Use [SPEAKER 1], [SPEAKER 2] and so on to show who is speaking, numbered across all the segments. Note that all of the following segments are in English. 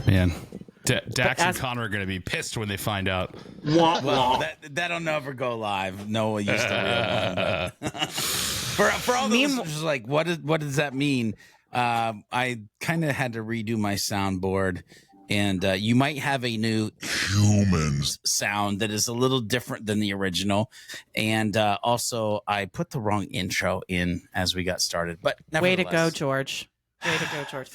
[SPEAKER 1] Man, Dax and Connor are going to be pissed when they find out.
[SPEAKER 2] Well, that'll never go live. No, we used to real one. For all those listeners, like, what does that mean? I kind of had to redo my soundboard, and you might have a new humans sound that is a little different than the original. And also, I put the wrong intro in as we got started. But
[SPEAKER 3] way to go, George. Way to go, George.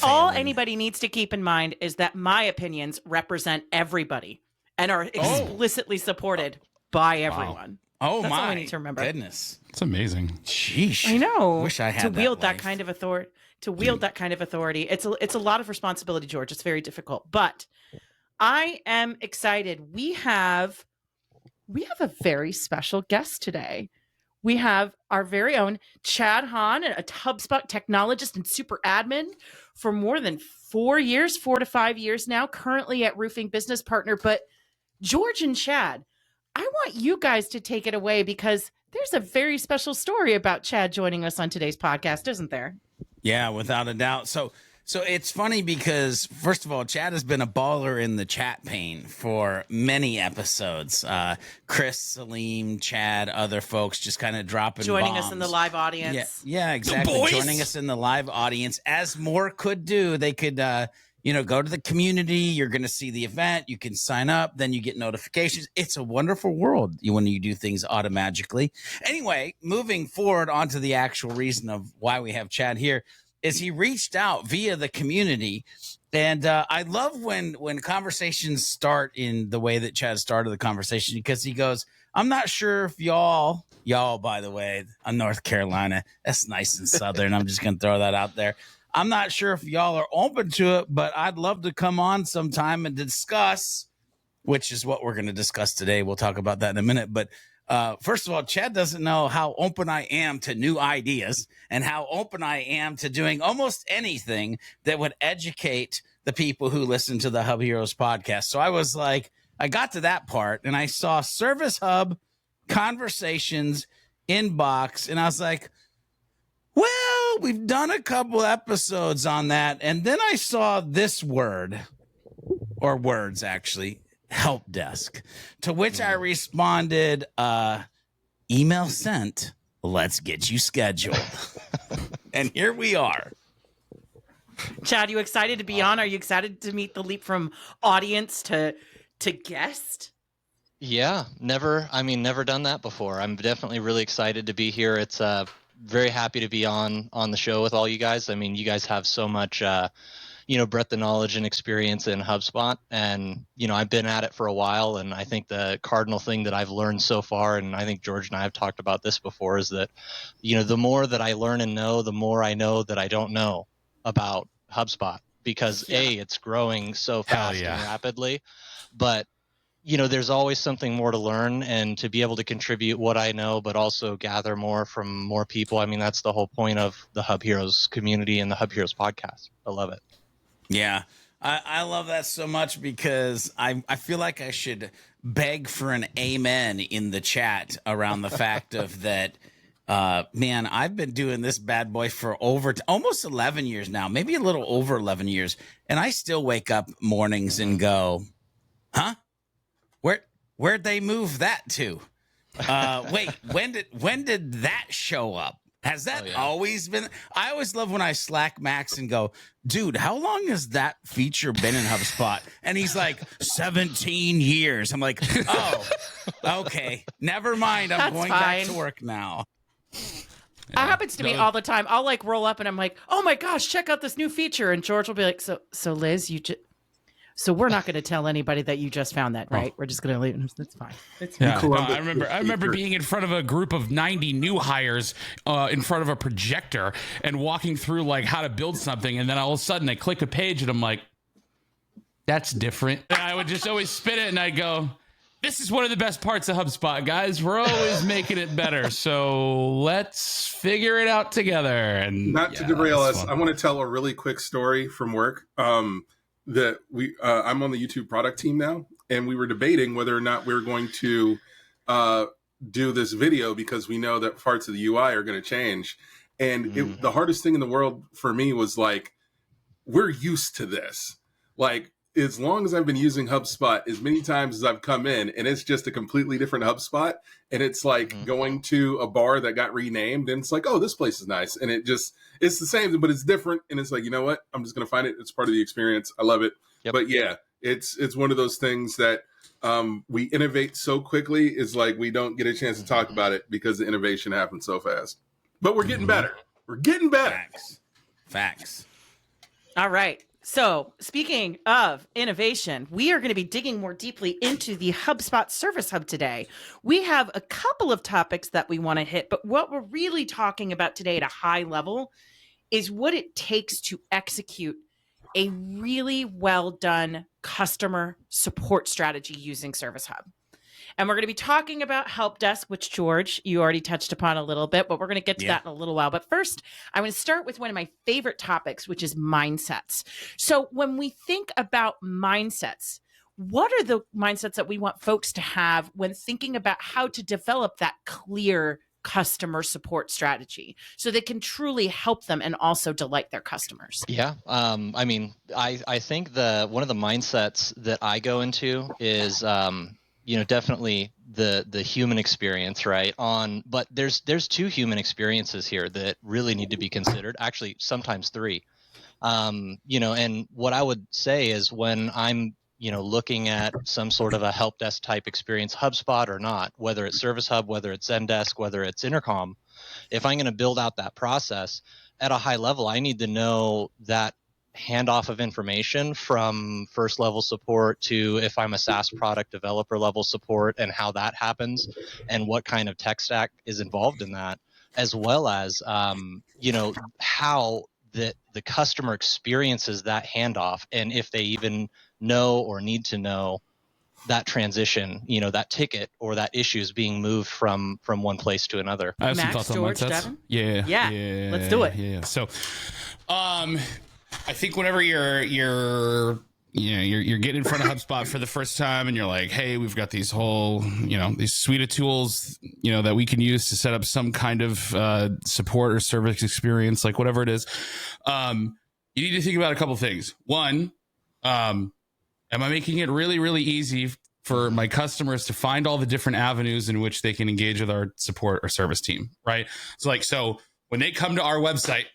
[SPEAKER 3] All anybody needs to keep in mind is that my opinions represent everybody and are explicitly supported by everyone.
[SPEAKER 2] Oh,
[SPEAKER 3] that's
[SPEAKER 2] my
[SPEAKER 3] all we need to remember.
[SPEAKER 2] Goodness.
[SPEAKER 1] It's amazing.
[SPEAKER 2] Sheesh.
[SPEAKER 3] I know.
[SPEAKER 2] Wish I had
[SPEAKER 3] to wield that
[SPEAKER 2] life.
[SPEAKER 3] kind of authority. To wield that kind of authority, it's a lot of responsibility, George. It's very difficult, but I am excited. We have a very special guest today. We have our very own Chad Hohn, a HubSpot technologist and super admin for more than 4 to 5 years now, currently at Roofing Business Partner. But George and Chad, I want you guys to take it away because there's a very special story about Chad joining us on today's podcast, isn't there?
[SPEAKER 2] Yeah, without a doubt. So it's funny because, first of all, Chad has been a baller in the chat pane for many episodes. Chris, Salim, Chad, other folks just kind of dropping
[SPEAKER 3] joining
[SPEAKER 2] bombs.
[SPEAKER 3] us in the live audience.
[SPEAKER 2] Yeah, exactly. Joining us in the live audience, as more could do. They could, go to the community. You're going to see the event. You can sign up. Then you get notifications. It's a wonderful world when you do things automatically. Anyway, moving forward onto the actual reason of why we have Chad here is he reached out via the community. And I love when conversations start in the way that Chad started the conversation, because he goes, I'm not sure if y'all, by the way, North Carolina, that's nice and Southern. I'm just going to throw that out there. I'm not sure if y'all are open to it, but I'd love to come on sometime and discuss, which is what we're going to discuss today. We'll talk about that in a minute. But first of all, Chad doesn't know how open I am to new ideas and how open I am to doing almost anything that would educate the people who listen to the HubHeroes podcast. So I was like, I got to that part and I saw Service Hub conversations inbox, and I was like, well, we've done a couple episodes on that. And then I saw this word, or words actually, help desk, to which I responded, email sent, let's get you scheduled. And here we are.
[SPEAKER 3] Chad, you excited to be on? Are you excited to meet the leap from audience to guest?
[SPEAKER 4] Yeah, never done that before. I'm definitely really excited to be here. It's very happy to be on the show with all you guys. I mean, you guys have so much breadth of knowledge and experience in HubSpot. And, I've been at it for a while. And I think the cardinal thing that I've learned so far, and I think George and I have talked about this before, is that, the more that I learn and know, the more I know that I don't know about HubSpot, because it's growing so fast and rapidly. But, there's always something more to learn, and to be able to contribute what I know, but also gather more from more people. I mean, that's the whole point of the HubHeroes community and the HubHeroes podcast. I love it. Yeah,
[SPEAKER 2] I love that so much, because I feel like I should beg for an amen in the chat around the fact of that. Man, I've been doing this bad boy for almost 11 years now, maybe a little over 11 years. And I still wake up mornings and go, huh? Where'd they move that to? Wait, when did that show up? Has that always been? I always love when I Slack Max and go, dude, how long has that feature been in HubSpot? And he's like, 17 years. I'm like, oh, okay. Never mind. I'm going back to work now.
[SPEAKER 3] It happens to me all the time. I'll roll up and I'm like, oh my gosh, check out this new feature. And George will be like, so Liz, so we're not going to tell anybody that you just found that, right? We're just going to leave it. That's fine. It's fine.
[SPEAKER 1] Yeah. No, I remember being in front of a group of 90 new hires in front of a projector and walking through how to build something. And then all of a sudden I click a page and I'm like, that's different. And I would just always spin it and I'd go, this is one of the best parts of HubSpot, guys. We're always making it better. So let's figure it out together. And
[SPEAKER 5] not to derail us, I want to tell a really quick story from work. That I'm on the YouTube product team now, and we were debating whether or not we were going to do this video, because we know that parts of the UI are going to change. And the hardest thing in the world for me was we're used to this. like, as long as I've been using HubSpot, as many times as I've come in and it's just a completely different HubSpot, and it's like going to a bar that got renamed and it's like, oh, this place is nice. And it's the same, but it's different. And it's like, you know what? I'm just going to find it. It's part of the experience. I love it. Yep. But yeah, it's one of those things that we innovate so quickly. Is like, we don't get a chance to talk about it because the innovation happens so fast, but we're getting better. We're getting better.
[SPEAKER 2] Facts.
[SPEAKER 3] All right. So speaking of innovation, we are going to be digging more deeply into the HubSpot Service Hub today. We have a couple of topics that we want to hit, but what we're really talking about today at a high level is what it takes to execute a really well done customer support strategy using Service Hub. And we're going to be talking about Help Desk, which, George, you already touched upon a little bit, but we're going to get to that in a little while. But first, I want to start with one of my favorite topics, which is mindsets. So when we think about mindsets, what are the mindsets that we want folks to have when thinking about how to develop that clear customer support strategy so they can truly help them and also delight their customers?
[SPEAKER 4] Yeah. I mean, I think one of the mindsets that I go into is, definitely the human experience, right? But there's two human experiences here that really need to be considered. Actually, sometimes three. And what I would say is when I'm, looking at some sort of a help desk type experience, HubSpot or not, whether it's Service Hub, whether it's Zendesk, whether it's Intercom, if I'm going to build out that process at a high level, I need to know that handoff of information from first level support to, if I'm a SaaS product, developer level support, and how that happens and what kind of tech stack is involved in that, as well as how the customer experiences that handoff, and if they even know or need to know that transition, that ticket or that issue is being moved from one place to another.
[SPEAKER 1] I have some
[SPEAKER 3] Max,
[SPEAKER 1] thoughts on
[SPEAKER 3] George,
[SPEAKER 1] mindsets.
[SPEAKER 3] Devin?
[SPEAKER 1] Yeah.
[SPEAKER 3] Let's do it.
[SPEAKER 1] Yeah. So, I think whenever you're getting in front of HubSpot for the first time and you're like, hey, we've got these whole, these suite of tools, that we can use to set up some kind of support or service experience, like whatever it is. You need to think about a couple things. One, am I making it really, really easy for my customers to find all the different avenues in which they can engage with our support or service team, right? So when they come to our website,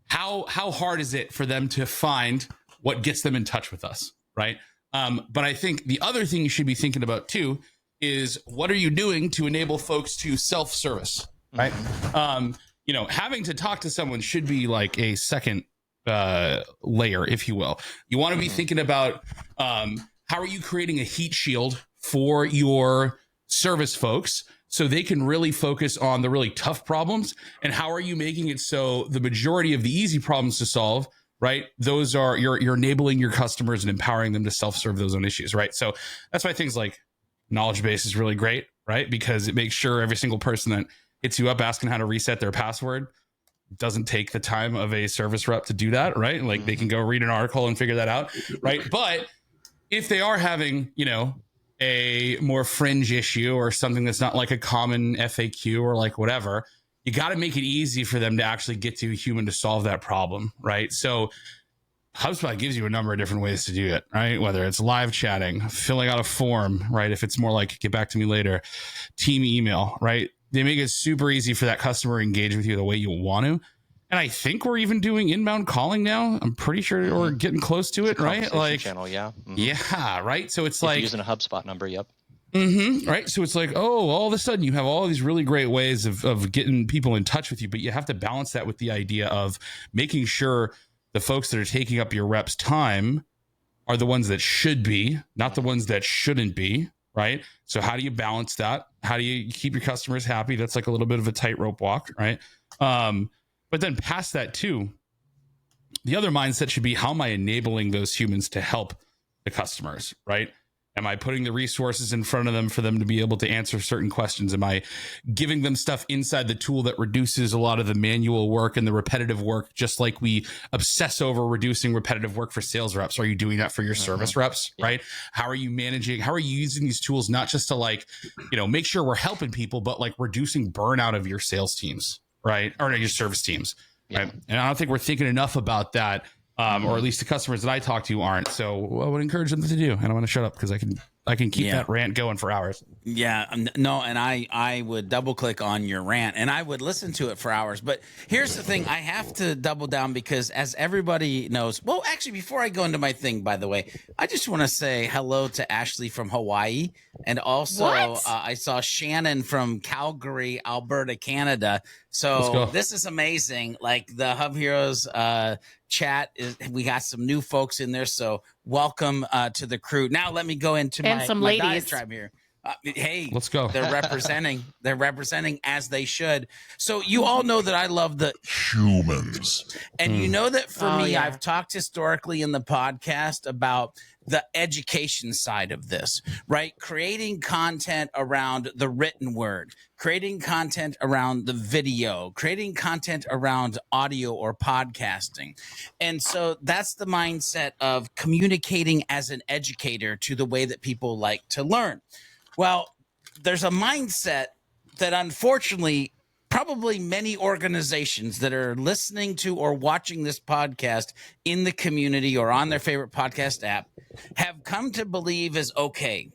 [SPEAKER 1] how hard is it for them to find what gets them in touch with us, right? But I think the other thing you should be thinking about too is, what are you doing to enable folks to self-service, right? Having to talk to someone should be like a second layer, if you will. You want to be thinking about how are you creating a heat shield for your service folks so they can really focus on the really tough problems, and how are you making it so the majority of the easy problems to solve, right, those are you're enabling your customers and empowering them to self-serve those own issues, right? So that's why things like knowledge base is really great, right? Because it makes sure every single person that hits you up asking how to reset their password doesn't take the time of a service rep to do that, right? Like they can go read an article and figure that out, right? But if they are having, a more fringe issue or something that's not like a common FAQ or like whatever, you got to make it easy for them to actually get to a human to solve that problem, right? So HubSpot gives you a number of different ways to do it, right? Whether it's live chatting, filling out a form, right? If it's more like get back to me later, team email, right? They make it super easy for that customer to engage with you the way you want to. And I think we're even doing inbound calling now. I'm pretty sure we're getting close to it, right? Like
[SPEAKER 4] channel, yeah.
[SPEAKER 1] Yeah, right? So it's
[SPEAKER 4] if
[SPEAKER 1] like
[SPEAKER 4] using a HubSpot number, yep.
[SPEAKER 1] Right. So it's like, oh, all of a sudden you have all these really great ways of getting people in touch with you, but you have to balance that with the idea of making sure the folks that are taking up your rep's time are the ones that should be, not the ones that shouldn't be, right? So how do you balance that? How do you keep your customers happy? That's like a little bit of a tightrope walk, right? But then past that too, the other mindset should be, how am I enabling those humans to help the customers, right? Am I putting the resources in front of them for them to be able to answer certain questions? Am I giving them stuff inside the tool that reduces a lot of the manual work and the repetitive work, just like we obsess over reducing repetitive work for sales reps? Are you doing that for your service reps, right? How are you managing? How are you using these tools, not just to like, make sure we're helping people, but like reducing burnout of your sales teams, right? Or your service teams, right? And I don't think we're thinking enough about that or at least the customers that I talk to aren't. So I would encourage them to do. And I want to shut up because I can keep that rant going for hours.
[SPEAKER 2] Yeah, no, and I would double click on your rant and I would listen to it for hours. But here's the thing, I have to double down because as everybody knows, well, actually, before I go into my thing, by the way, I just want to say hello to Ashley from Hawaii. And also I saw Shannon from Calgary, Alberta, Canada. So this is amazing. Like the Hub Heroes chat, we got some new folks in there. So welcome to the crew. Now let me go into my diatribe here. Hey,
[SPEAKER 1] let's go.
[SPEAKER 2] They're representing as they should. So you all know that I love the humans. And you know that for me, I've talked historically in the podcast about the education side of this, right? Creating content around the written word, creating content around the video, creating content around audio or podcasting. And so that's the mindset of communicating as an educator to the way that people like to learn. Well, there's a mindset that unfortunately probably many organizations that are listening to or watching this podcast in the community or on their favorite podcast app have come to believe is, okay,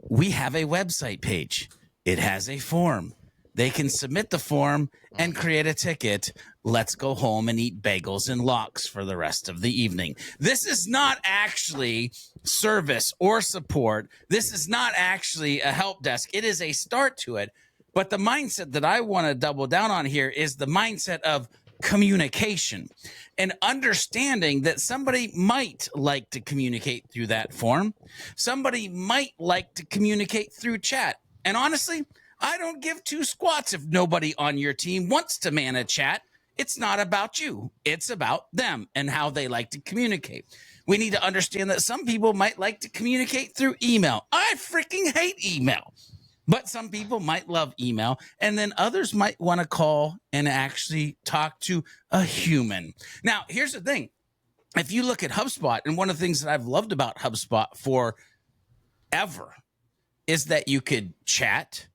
[SPEAKER 2] we have a website page. It has a form. They can submit the form and create a ticket. Let's go home and eat bagels and lox for the rest of the evening. This is not actually service or support. This is not actually a help desk. It is a start to it. But the mindset that I want to double down on here is the mindset of communication and understanding that somebody might like to communicate through that form. Somebody might like to communicate through chat. And honestly, I don't give two squats if nobody on your team wants to man a chat. It's not about you. It's about them and how they like to communicate. We need to understand that some people might like to communicate through email. I freaking hate email. But some people might love email, and then others might want to call and actually talk to a human. Now, here's the thing. If you look at HubSpot, and one of the things that I've loved about HubSpot forever is that you could chat,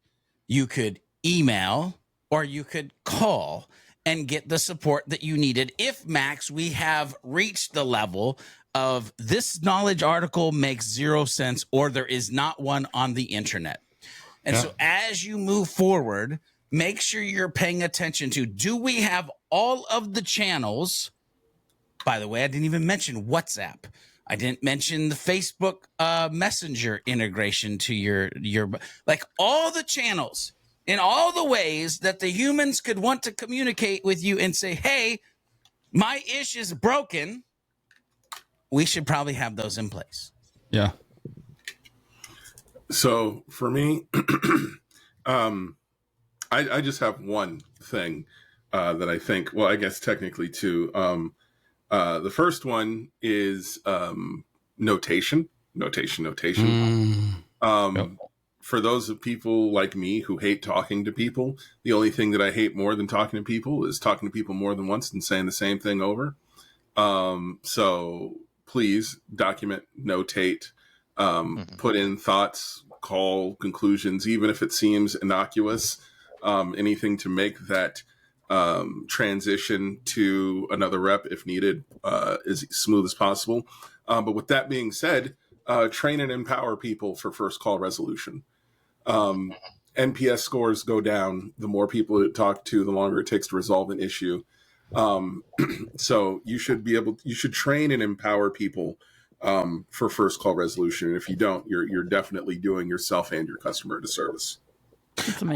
[SPEAKER 2] you could email, or you could call and get the support that you needed. If, Max, we have reached the level of this knowledge article makes 0 sense or there is not one on the internet. And so as you move forward, make sure you're paying attention to, do we have all of the channels? By the way, I didn't even mention WhatsApp. I didn't mention the Facebook Messenger integration to your like all the channels in all the ways that the humans could want to communicate with you and say, hey, my ish is broken. We should probably have those in place.
[SPEAKER 1] Yeah.
[SPEAKER 5] So for me, I just have one thing that I think, well, I guess technically two. The first one is notation. For those of people like me who hate talking to people, the only thing that I hate more than talking to people is talking to people more than once and saying the same thing over. So please document, notate, put in thoughts, call conclusions, even if it seems innocuous, anything to make that transition to another rep if needed as smooth as possible. But with that being said, train and empower people for first call resolution. NPS scores go down the more people you talk to, the longer it takes to resolve an issue. So you should train and empower people for first call resolution. And if you don't, you're definitely doing yourself and your customer a disservice.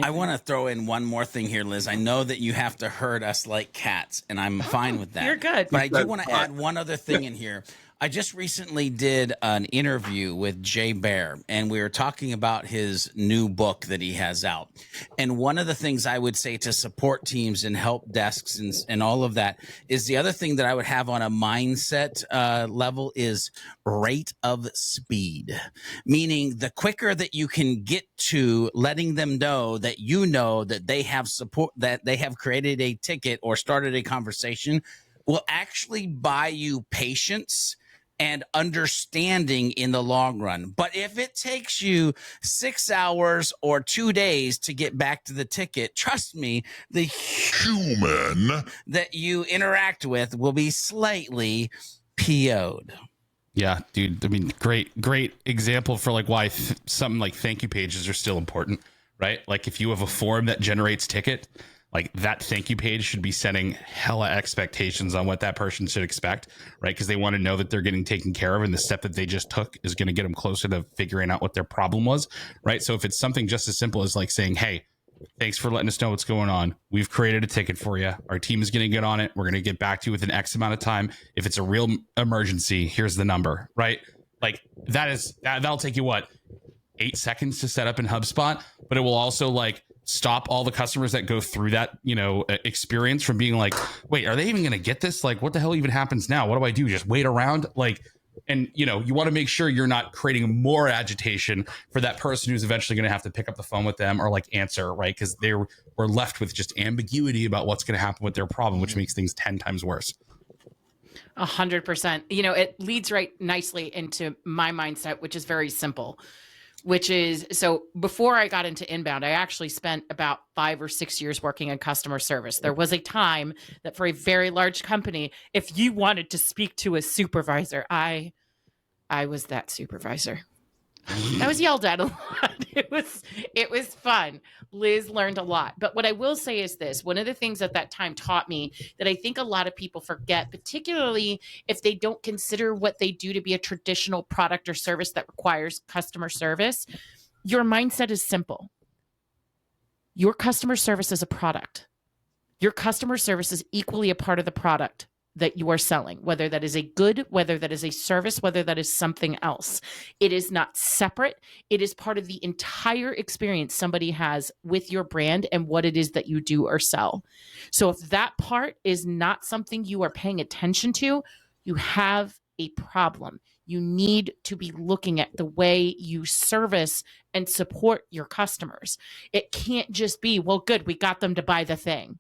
[SPEAKER 2] I want to throw in one more thing here, Liz. I know that you have to herd us like cats, and I'm fine with that.
[SPEAKER 3] You're good.
[SPEAKER 2] But I do want to add one other thing in here. I just recently did an interview with Jay Bear, and we were talking about his new book that he has out. And one of the things I would say to support teams and help desks and all of that is the other thing that I would have on a mindset level is rate of speed, meaning the quicker that you can get to letting them know that they have support, that they have created a ticket or started a conversation, will actually buy you patience and understanding in the long run. But if it takes you 6 hours or 2 days to get back to the ticket, trust me, the human that you interact with will be slightly PO'd.
[SPEAKER 1] Yeah, dude. I mean, great example for like why something like thank you pages are still important, right? Like if you have a form that generates ticket, like that thank you page should be setting hella expectations on what that person should expect, right? Because they want to know that they're getting taken care of, and the step that they just took is going to get them closer to figuring out what their problem was, right? So if it's something just as simple as like saying, hey, thanks for letting us know what's going on. We've created a ticket for you. Our team is going to get on it. We're going to get back to you within X amount of time. If it's a real emergency, here's the number, right? Like that'll take you 8 seconds to set up in HubSpot, but it will also like stop all the customers that go through that, experience from being like, wait, are they even going to get this? Like, what the hell even happens now? What do I do? Just wait around? Like, and you want to make sure you're not creating more agitation for that person who's eventually going to have to pick up the phone with them or like answer, right? Because they were left with just ambiguity about what's going to happen with their problem, which makes things 10 times worse.
[SPEAKER 3] 100%. It leads right nicely into my mindset, which is very simple, which is, so before I got into inbound, I actually spent about 5 or 6 years working in customer service. There was a time that for a very large company, if you wanted to speak to a supervisor, I was that supervisor. I was yelled at a lot. It was fun. Liz learned a lot. But what I will say is this, one of the things at that time taught me that I think a lot of people forget, particularly if they don't consider what they do to be a traditional product or service that requires customer service, your mindset is simple. Your customer service is a product. Your customer service is equally a part of the product that you are selling, whether that is a good, whether that is a service, whether that is something else. It is not separate. It is part of the entire experience somebody has with your brand and what it is that you do or sell. So if that part is not something you are paying attention to, you have a problem. You need to be looking at the way you service and support your customers. It can't just be, well, good, we got them to buy the thing.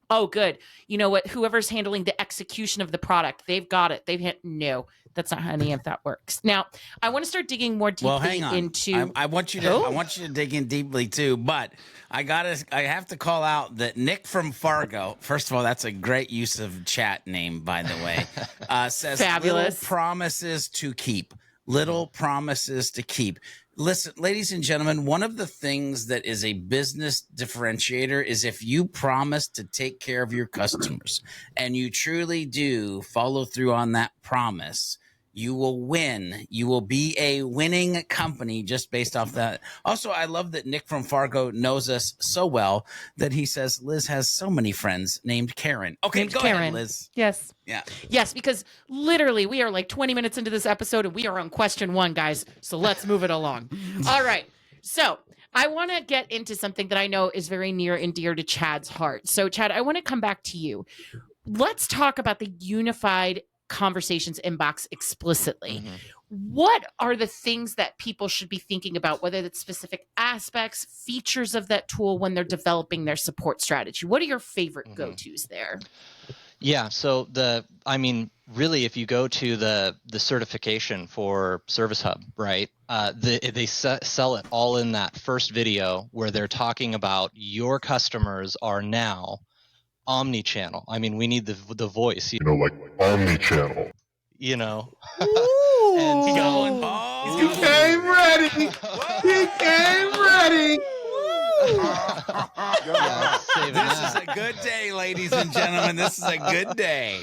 [SPEAKER 3] Oh, good. You know what? Whoever's handling the execution of the product, they've got it. No, that's not how any of that works. Now, I want to start digging more deeply
[SPEAKER 2] hang on.
[SPEAKER 3] into.
[SPEAKER 2] I want you to dig in deeply too. But I have to call out that Nick from Fargo. First of all, that's a great use of chat name, by the way. Says
[SPEAKER 3] Fabulous.
[SPEAKER 2] Little promises to keep. Little promises to keep. Listen, ladies and gentlemen, one of the things that is a business differentiator is if you promise to take care of your customers and you truly do follow through on that promise, you will win. You will be a winning company just based off that. Also, I love that Nick from Fargo knows us so well that he says Liz has so many friends named Karen. Okay,
[SPEAKER 3] Named
[SPEAKER 2] go
[SPEAKER 3] Karen.
[SPEAKER 2] ahead, Liz.
[SPEAKER 3] Yes.
[SPEAKER 2] Yeah.
[SPEAKER 3] Yes, because literally we are like 20 minutes into this episode and we are on question 1, guys. So let's move it along. All right. So I want to get into something that I know is very near and dear to Chad's heart. So Chad, I want to come back to you. Let's talk about the unified conversations inbox explicitly. Mm-hmm. What are the things that people should be thinking about, whether it's specific aspects, features of that tool when they're developing their support strategy? What are your favorite go-tos there?
[SPEAKER 4] Yeah, so really, if you go to the certification for Service Hub, right, they sell it all in that first video where they're talking about your customers are now omni-channel. I mean, we need the voice,
[SPEAKER 6] like omni-channel.
[SPEAKER 4] And
[SPEAKER 5] He came ready. He came ready.
[SPEAKER 2] This is a good day, ladies and gentlemen. This is a good day.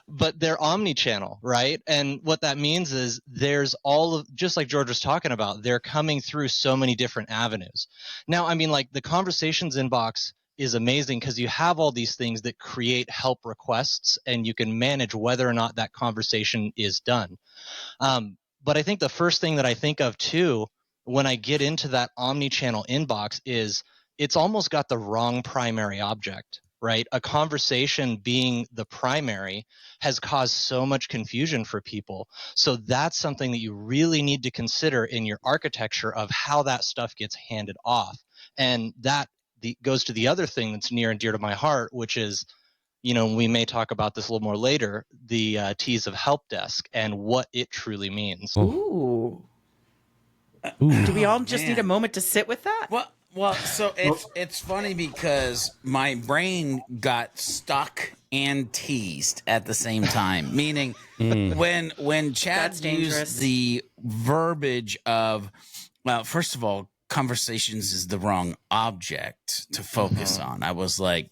[SPEAKER 4] But they're omni-channel, right? And what that means is there's just like George was talking about, they're coming through so many different avenues. Now, I mean, like the conversations inbox is amazing because you have all these things that create help requests and you can manage whether or not that conversation is done. But I think the first thing that I think of too, when I get into that omni-channel inbox is it's almost got the wrong primary object, right? A conversation being the primary has caused so much confusion for people. So that's something that you really need to consider in your architecture of how that stuff gets handed off. And that goes to the other thing that's near and dear to my heart, which is, we may talk about this a little more later, the T's of Help Desk and what it truly means.
[SPEAKER 3] Ooh. Do we all just need a moment to sit with that?
[SPEAKER 2] Well, so it's funny because my brain got stuck and teased at the same time. Meaning, when Chad
[SPEAKER 3] That's dangerous.
[SPEAKER 2] used the verbiage of, well, first of all, conversations is the wrong object to focus on. I was like,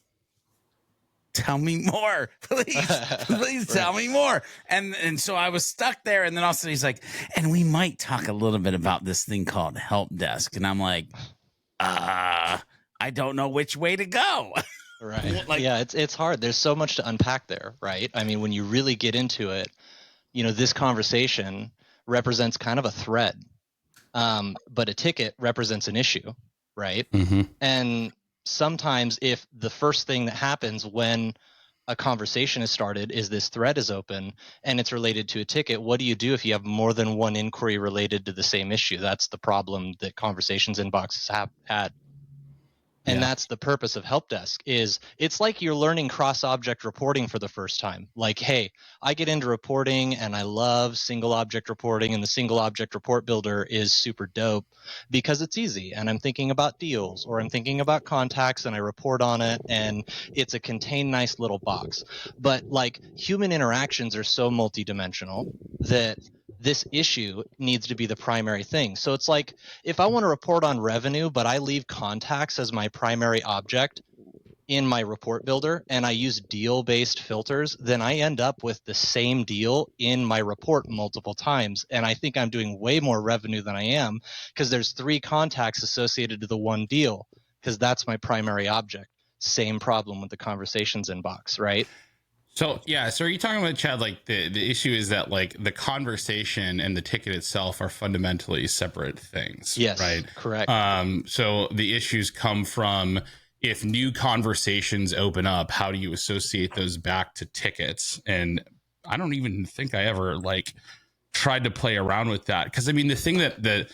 [SPEAKER 2] tell me more, please tell me more. And so I was stuck there. And then also he's like, and we might talk a little bit about this thing called Help Desk. And I'm like, I don't know which way to go.
[SPEAKER 4] Right.
[SPEAKER 2] Like-
[SPEAKER 4] yeah, it's hard. There's so much to unpack there, right? I mean, when you really get into it, this conversation represents kind of a thread, but a ticket represents an issue, right? And sometimes if the first thing that happens when a conversation is started is this thread is open and it's related to a ticket, what do you do if you have more than one inquiry related to the same issue? That's the problem that conversations inboxes have had. And that's the purpose of Help Desk. Is it's like you're learning cross-object reporting for the first time. Like, hey, I get into reporting and I love single object reporting, and the single object report builder is super dope because it's easy. And I'm thinking about deals, or I'm thinking about contacts and I report on it, and it's a contained nice little box. But like, human interactions are so multidimensional that this issue needs to be the primary thing. So it's like, if I want to report on revenue, but I leave contacts as my primary object in my report builder and I use deal-based filters, then I end up with the same deal in my report multiple times. And I think I'm doing way more revenue than I am because there's 3 contacts associated to the one deal, because that's my primary object. Same problem with the conversations inbox, right?
[SPEAKER 1] So are you talking about, Chad, like the issue is that like the conversation and the ticket itself are fundamentally separate things?
[SPEAKER 4] Yes,
[SPEAKER 1] right.
[SPEAKER 4] Correct.
[SPEAKER 1] So the issues come from, if new conversations open up, how do you associate those back to tickets? And I don't even think I ever like tried to play around with that, because I mean, the thing that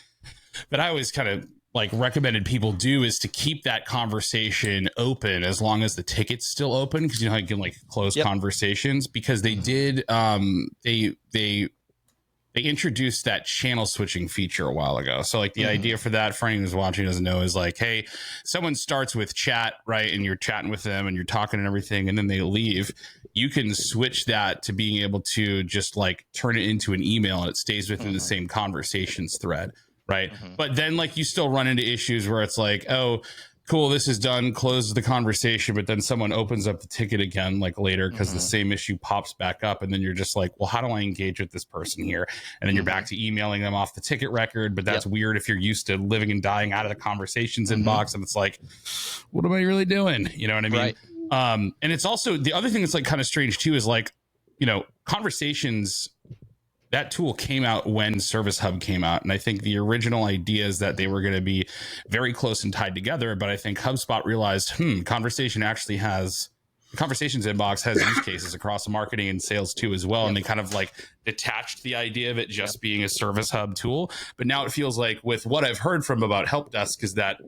[SPEAKER 1] I always kind of like recommended people do is to keep that conversation open as long as the ticket's still open, because you know how you can like close conversations, because they did they introduced that channel switching feature a while ago. So like the idea for that, for anyone who's watching doesn't know, is like, hey, someone starts with chat, right, and you're chatting with them and you're talking and everything, and then they leave. You can switch that to being able to just like turn it into an email and it stays within the same conversations thread. Right. But then like you still run into issues where it's like, oh, cool, this is done, close the conversation. But then someone opens up the ticket again, like later, because the same issue pops back up. And then you're just like, well, how do I engage with this person here? And then you're back to emailing them off the ticket record. But that's weird if you're used to living and dying out of the conversations inbox. And it's like, what am I really doing? You know what I mean?
[SPEAKER 4] Right.
[SPEAKER 1] And it's also the other thing that's like kind of strange, too, is like, conversations. That tool came out when Service Hub came out. And I think the original idea is that they were going to be very close and tied together. But I think HubSpot realized, conversations inbox has use cases across marketing and sales too as well. And they kind of like detached the idea of it just being a Service Hub tool. But now it feels like, with what I've heard from about Help Desk, is that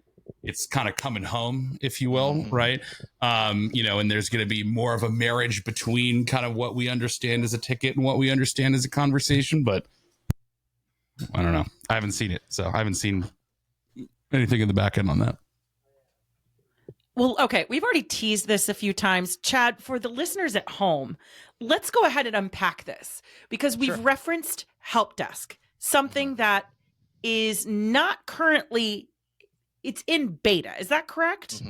[SPEAKER 1] it's kind of coming home, if you will, right? And there's going to be more of a marriage between kind of what we understand as a ticket and what we understand as a conversation. But I don't know. I haven't seen it, so I haven't seen anything in the back end on that.
[SPEAKER 3] Well, okay, we've already teased this a few times. Chad, for the listeners at home, let's go ahead and unpack this, because we've referenced Help Desk, something that is not currently, it's in beta. Is that correct?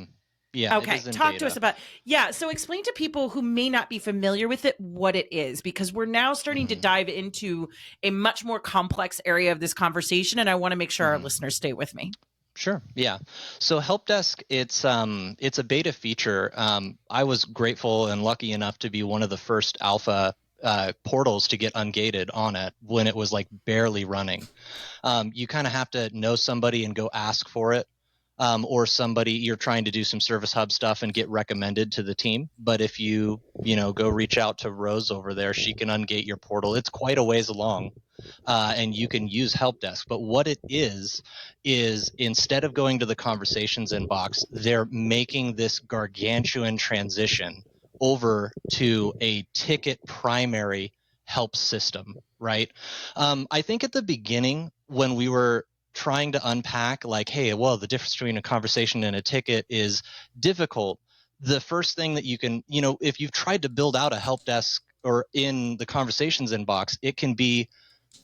[SPEAKER 4] Yeah.
[SPEAKER 3] Okay. Talk to us about, so explain to people who may not be familiar with it what it is, because we're now starting to dive into a much more complex area of this conversation, and I want to make sure our listeners stay with me.
[SPEAKER 4] Sure. Yeah. So Help Desk, it's a beta feature. I was grateful and lucky enough to be one of the first alpha portals to get ungated on it when it was like barely running. You kind of have to know somebody and go ask for it. Or somebody, you're trying to do some Service Hub stuff and get recommended to the team. But if you go reach out to Rose over there, she can ungate your portal. It's quite a ways along, and you can use Help Desk. But what it is instead of going to the conversations inbox, they're making this gargantuan transition over to a ticket primary help system, right? I think at the beginning, when we were trying to unpack like, hey, well, the difference between a conversation and a ticket is difficult, the first thing that you can, if you've tried to build out a help desk or in the conversations inbox, it can be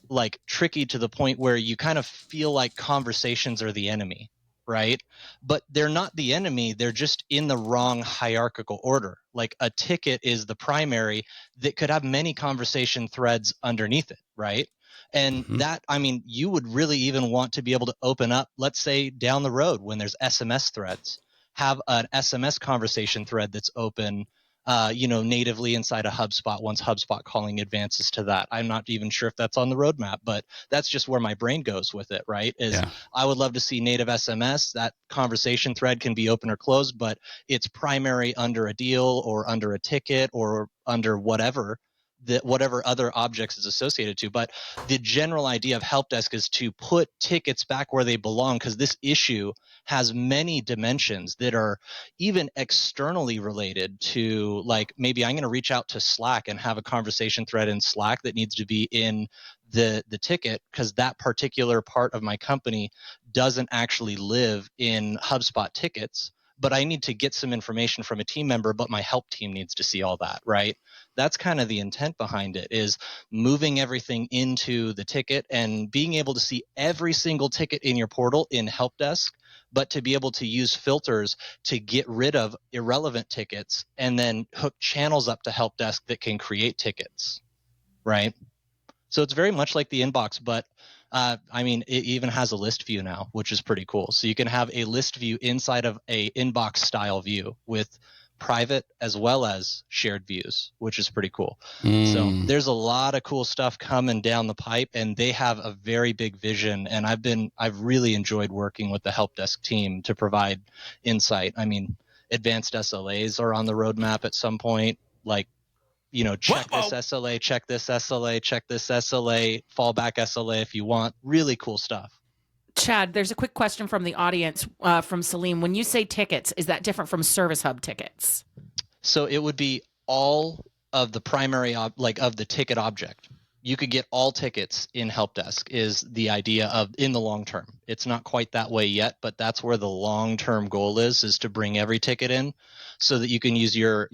[SPEAKER 4] like tricky to the point where you kind of feel like conversations are the enemy, right? But they're not the enemy. They're just in the wrong hierarchical order. Like a ticket is the primary that could have many conversation threads underneath it, right? And that, I mean, you would really even want to be able to open up, let's say down the road when there's SMS threads, have an SMS conversation thread that's open natively inside a HubSpot once HubSpot calling advances to that. I'm not even sure if that's on the roadmap, but that's just where my brain goes with it, right? I would love to see native SMS. That conversation thread can be open or closed, but it's primary under a deal or under a ticket or under whatever other objects is associated to. But the general idea of help desk is to put tickets back where they belong, because this issue has many dimensions that are even externally related to, like, maybe I'm going to reach out to Slack and have a conversation thread in Slack that needs to be in the ticket because that particular part of my company doesn't actually live in HubSpot tickets, but I need to get some information from a team member, but my help team needs to see all that, right? That's kind of the intent behind it, is moving everything into the ticket and being able to see every single ticket in your portal in help desk, but to be able to use filters to get rid of irrelevant tickets and then hook channels up to help desk that can create tickets, right? So it's very much like the inbox, but it even has a list view now, which is pretty cool. So you can have a list view inside of a inbox style view with private as well as shared views, which is pretty cool. So there's a lot of cool stuff coming down the pipe, and they have a very big vision. And I've really enjoyed working with the help desk team to provide insight. I mean, advanced SLAs are on the roadmap at some point, like, check this SLA, check this SLA, check this SLA, fallback SLA if you want. Really cool stuff.
[SPEAKER 3] Chad, there's a quick question from the audience from Salim. When you say tickets, is that different from Service Hub tickets?
[SPEAKER 4] So it would be all of the primary, of the ticket object. You could get all tickets in help desk is the idea of in the long term. It's not quite that way yet, but that's where the long-term goal is to bring every ticket in so that you can use your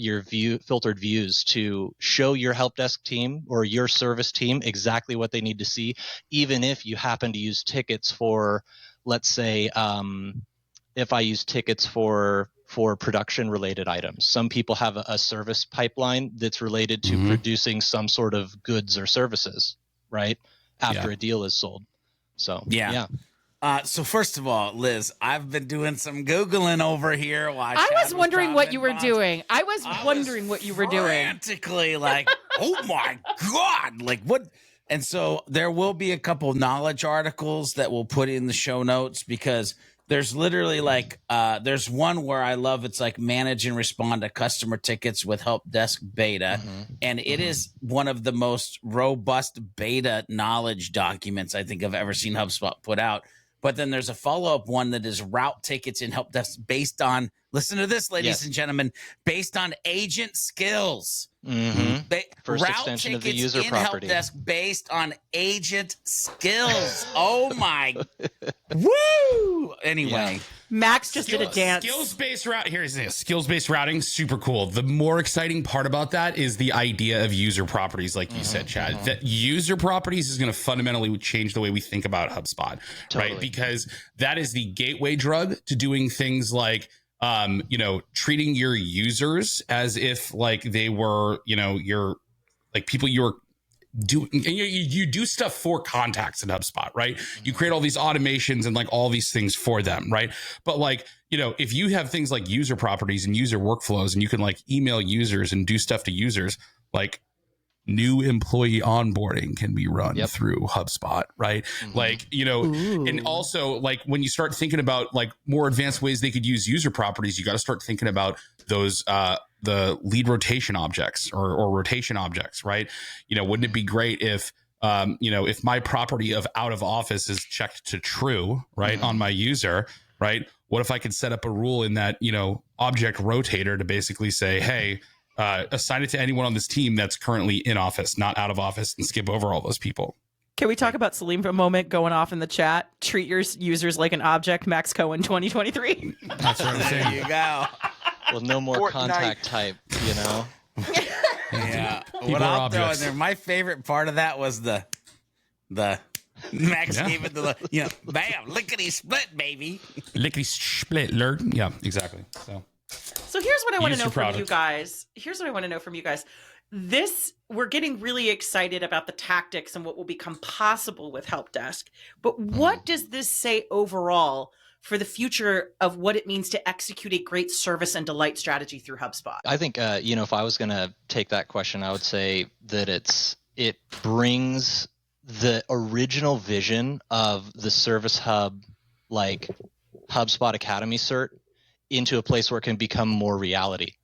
[SPEAKER 4] filtered views to show your help desk team or your service team exactly what they need to see, even if you happen to use tickets for, let's say, if I use tickets for production related items. Some people have a service pipeline that's related to producing some sort of goods or services, right? After a deal is sold. So, yeah.
[SPEAKER 2] So first of all, Liz, I've been doing some Googling over here. While
[SPEAKER 3] I was wondering what you were doing. I was wondering what you were doing.
[SPEAKER 2] Frantically, like, oh my God, like what? And so there will be a couple knowledge articles that we'll put in the show notes, because there's literally there's one where I love, it's like manage and respond to customer tickets with help desk beta. And it is one of the most robust beta knowledge documents I think I've ever seen HubSpot put out. But then there's a follow-up one that is route tickets in help desk based on, listen to this, ladies and gentlemen, based on agent skills.
[SPEAKER 4] First
[SPEAKER 2] route
[SPEAKER 4] extension of the
[SPEAKER 2] tickets
[SPEAKER 4] user
[SPEAKER 2] in
[SPEAKER 4] property.
[SPEAKER 2] help desk based on agent skills. Oh my. Woo! Anyway.
[SPEAKER 3] Max just did a dance.
[SPEAKER 1] Skills-based routing. Here's this. Skills-based routing, super cool. The more exciting part about that is the idea of user properties, like you said, Chad. That user properties is going to fundamentally change the way we think about HubSpot, right? Because that is the gateway drug to doing things like, treating your users as if like they were, your like people you're doing. You do stuff for contacts in HubSpot, right? You create all these automations and like all these things for them, right? But like, if you have things like user properties and user workflows, and you can like email users and do stuff to users, like new employee onboarding can be run through HubSpot, right? Like, and also like when you start thinking about like more advanced ways they could use user properties, you got to start thinking about those, the lead rotation objects or rotation objects, right? Wouldn't it be great if, if my property of out of office is checked to true, right, on my user, right? What if I could set up a rule in that, object rotator to basically say, hey, assign it to anyone on this team that's currently in office, not out of office, and skip over all those people.
[SPEAKER 3] Can we talk about Salim for a moment going off in the chat? Treat your users like an object, Max Cohen 2023.
[SPEAKER 1] That's what I'm saying.
[SPEAKER 2] There you go.
[SPEAKER 4] Well, no more
[SPEAKER 7] Fortnite.
[SPEAKER 4] contact type, you know?
[SPEAKER 2] Yeah.
[SPEAKER 1] People
[SPEAKER 2] What
[SPEAKER 1] are
[SPEAKER 2] I'll throw in
[SPEAKER 1] objects.
[SPEAKER 2] there, my favorite part of that was the Max
[SPEAKER 1] Yeah.
[SPEAKER 2] gave it bam, lickety split, baby.
[SPEAKER 1] Lickety split alert. Yeah, exactly.
[SPEAKER 3] So here's what I want to
[SPEAKER 1] Use
[SPEAKER 3] know
[SPEAKER 1] your
[SPEAKER 3] from you
[SPEAKER 1] product.
[SPEAKER 3] guys. We're getting really excited about the tactics and what will become possible with Help Desk. But what does this say overall for the future of what it means to execute a great service and delight strategy through HubSpot?
[SPEAKER 4] I think, if I was going to take that question, I would say that it brings the original vision of the Service Hub, like HubSpot Academy cert, into a place where it can become more reality.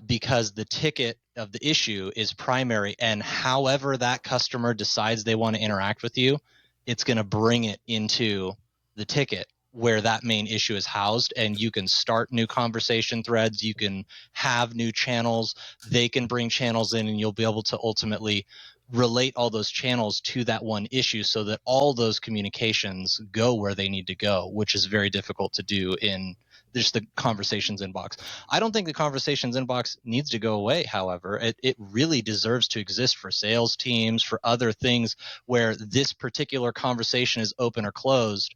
[SPEAKER 4] Because the ticket of the issue is primary, and however that customer decides they want to interact with you, it's going to bring it into the ticket where that main issue is housed, and you can start new conversation threads, you can have new channels, they can bring channels in, and you'll be able to ultimately relate all those channels to that one issue so that all those communications go where they need to go, which is very difficult to do in just the conversations inbox. I don't think the conversations inbox needs to go away, however. It really deserves to exist for sales teams, for other things where this particular conversation is open or closed,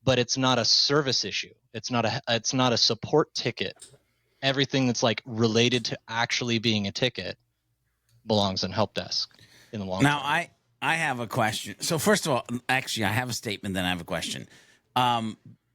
[SPEAKER 4] but it's not a service issue. It's not a support ticket. Everything that's like related to actually being a ticket belongs in Help Desk in the long
[SPEAKER 2] Now,
[SPEAKER 4] term.
[SPEAKER 2] I have a question. So first of all, actually, I have a statement, then I have a question.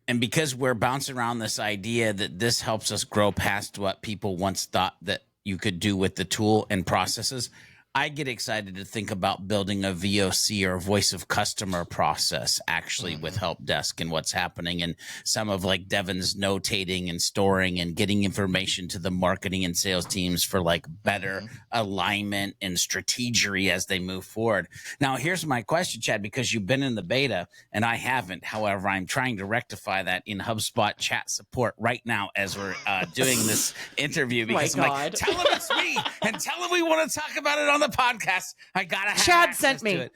[SPEAKER 2] And because we're bouncing around this idea that this helps us grow past what people once thought that you could do with the tool and processes, I get excited to think about building a VOC or voice of customer process actually with Help Desk and what's happening, and some of like Devin's notating and storing and getting information to the marketing and sales teams for like better alignment and strategery as they move forward. Now, here's my question, Chad, because you've been in the beta and I haven't. However, I'm trying to rectify that in HubSpot chat support right now as we're doing this interview, because I'm like, tell them it's me and tell them we want to talk about it on the podcast. I gotta have
[SPEAKER 3] Chad
[SPEAKER 2] access
[SPEAKER 3] sent
[SPEAKER 2] to
[SPEAKER 3] me.
[SPEAKER 2] it.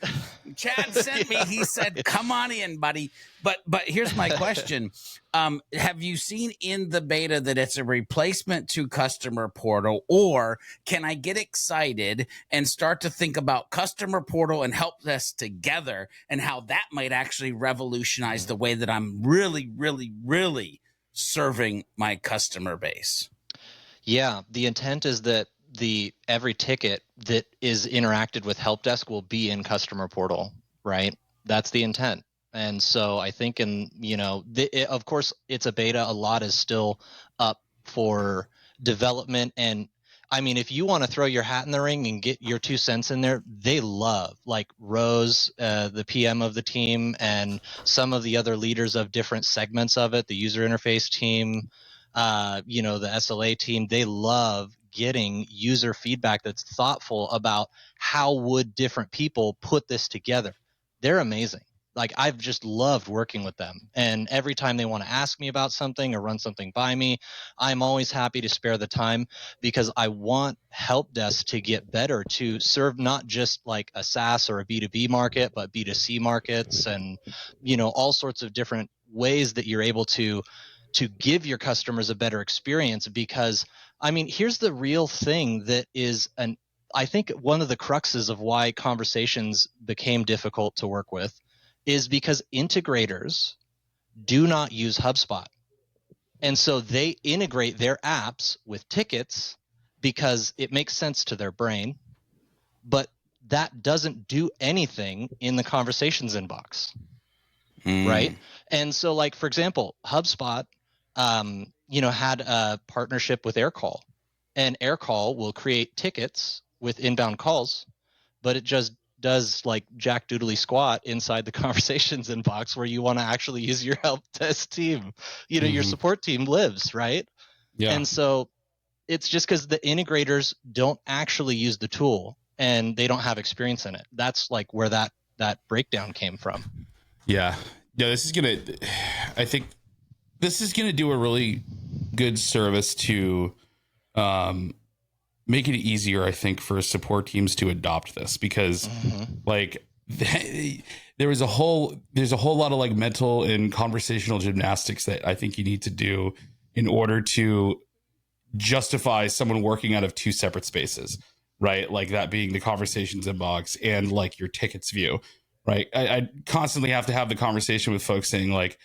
[SPEAKER 2] Chad sent me. He said, "Come on in, buddy." But here's my question: have you seen in the beta that it's a replacement to Customer Portal, or can I get excited and start to think about Customer Portal and Help Desk together, and how that might actually revolutionize the way that I'm really, really, really serving my customer base?
[SPEAKER 4] Yeah, the intent is that every ticket that is interacted with Help Desk will be in Customer Portal, right? That's the intent. And so I think of course it's a beta. A lot is still up for development. And I mean, if you want to throw your hat in the ring and get your 2 cents in there, they love, like Rose, the PM of the team, and some of the other leaders of different segments of it, the user interface team, the SLA team, they love getting user feedback that's thoughtful about how would different people put this together. They're amazing. Like, I've just loved working with them. And every time they want to ask me about something or run something by me, I'm always happy to spare the time, because I want Help Desk to get better, to serve not just like a SaaS or a B2B market, but B2C markets, and, all sorts of different ways that you're able to give your customers a better experience. Because I mean, here's the real thing that is I think one of the cruxes of why conversations became difficult to work with is because integrators do not use HubSpot. And so they integrate their apps with tickets because it makes sense to their brain, but that doesn't do anything in the conversations inbox. Right. And so, like, for example, HubSpot, had a partnership with AirCall, and AirCall will create tickets with inbound calls, but it just does like jack doodly squat inside the conversations inbox where you want to actually use your Help Desk team. Your support team lives, right?
[SPEAKER 1] Yeah.
[SPEAKER 4] And so it's just because the integrators don't actually use the tool and they don't have experience in it. That's like where that breakdown came from.
[SPEAKER 1] Yeah. I think this is going to do a really good service to make it easier, I think, for support teams to adopt this, because like there's a whole lot of like mental and conversational gymnastics that I think you need to do in order to justifies someone working out of two separate spaces, right? Like that being the conversations inbox and like your tickets view, right? I constantly have to have the conversation with folks saying like,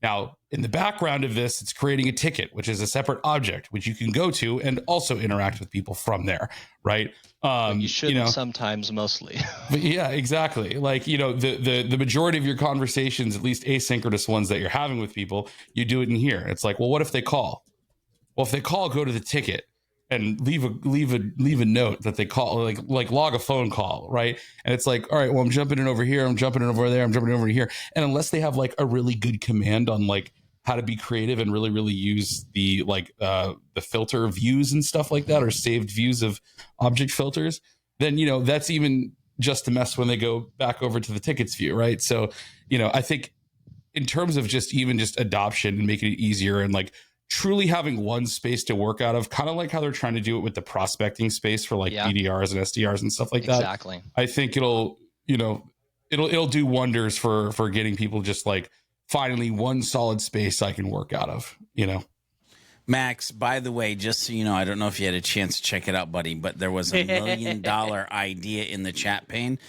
[SPEAKER 1] now in the background of this, it's creating a ticket, which is a separate object, which you can go to and also interact with people from there, right?
[SPEAKER 4] You shouldn't sometimes, mostly.
[SPEAKER 1] But yeah, exactly. Like, the majority of your conversations, at least asynchronous ones that you're having with people, you do it in here. It's like, well, what if they call? Well, if they call, go to the ticket and leave a note that they call, like log a phone call, right? And it's like, all right, well, I'm jumping in over here, I'm jumping in over there, I'm jumping in over here. And unless they have like a really good command on like how to be creative and really use the the filter views and stuff like that, or saved views of object filters, then that's even just a mess when they go back over to the tickets view, right? So I think in terms of just adoption and making it easier and like truly having one space to work out of, kind of like how they're trying to do it with the prospecting space for like BDRs and SDRs and stuff like that.
[SPEAKER 4] Exactly.
[SPEAKER 1] I think it'll do wonders for getting people just like finally one solid space I can work out of,
[SPEAKER 2] Max, by the way, just so you know, I don't know if you had a chance to check it out, buddy, but there was $1 million idea in the chat pane.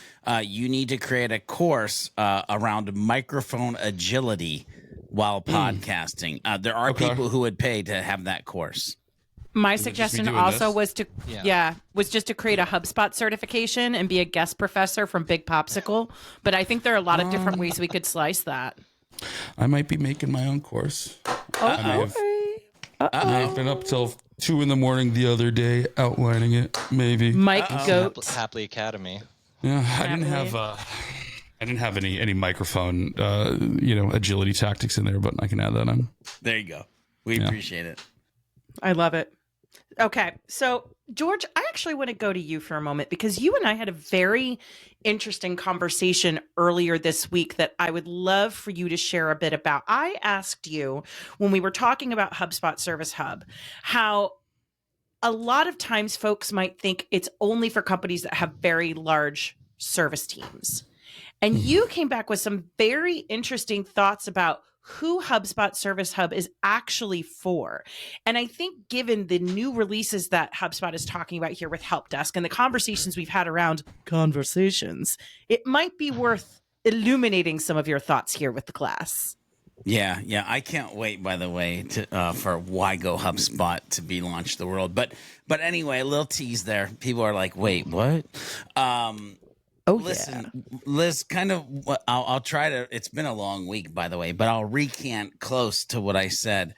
[SPEAKER 2] You need to create a course around microphone agility while podcasting. There are people who would pay to have that course.
[SPEAKER 3] My suggestion also was to create a HubSpot certification and be a guest professor from Big Popsicle. But I think there are a lot of different ways we could slice that.
[SPEAKER 1] I might be making my own course. I may have been up till 2 a.m. the other day outlining it. Maybe
[SPEAKER 3] Mike Goat
[SPEAKER 4] Happily Academy.
[SPEAKER 1] Yeah, I didn't have any microphone agility tactics in there, but I can add that on.
[SPEAKER 2] There you go. We appreciate it.
[SPEAKER 3] I love it. Okay, so George, I actually want to go to you for a moment because you and I had a very interesting conversation earlier this week that I would love for you to share a bit about. I asked you when we were talking about HubSpot Service Hub, how a lot of times folks might think it's only for companies that have very large service teams. And you came back with some very interesting thoughts about who HubSpot Service Hub is actually for. And I think given the new releases that HubSpot is talking about here with Help Desk and the conversations we've had around conversations, it might be worth illuminating some of your thoughts here with the class.
[SPEAKER 2] Yeah. I can't wait, by the way, to for Why Go HubSpot to be launched to the world. But anyway, a little tease there. People are like, wait, what? Listen, Liz, kind of, I'll try to, it's been a long week, by the way, but I'll recant close to what I said.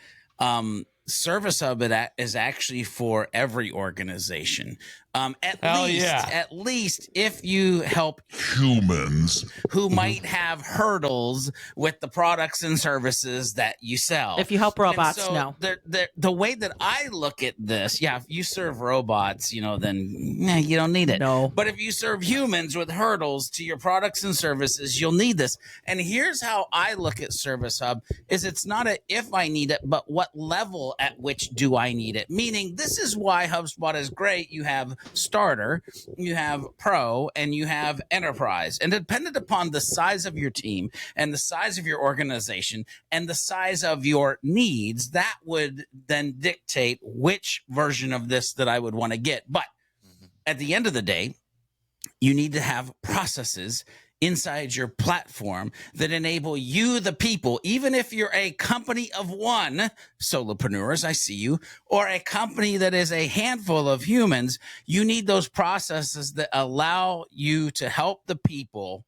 [SPEAKER 2] Service Hub is actually for every organization. At least if you help humans who might have hurdles with the products and services that you sell.
[SPEAKER 3] If you help robots, no.
[SPEAKER 2] The way that I look at this, if you serve robots, then you don't need it.
[SPEAKER 3] No.
[SPEAKER 2] But if you serve humans with hurdles to your products and services, you'll need this. And here's how I look at Service Hub is it's not a if I need it, but what level at which do I need it? Meaning this is why HubSpot is great. You have starter, you have pro, and you have enterprise. And dependent upon the size of your team and the size of your organization and the size of your needs, that would then dictate which version of this that I would want to get. But at the end of the day, you need to have processes inside your platform that enable you, the people, even if you're a company of one, solopreneurs, I see you, or a company that is a handful of humans, you need those processes that allow you to help the people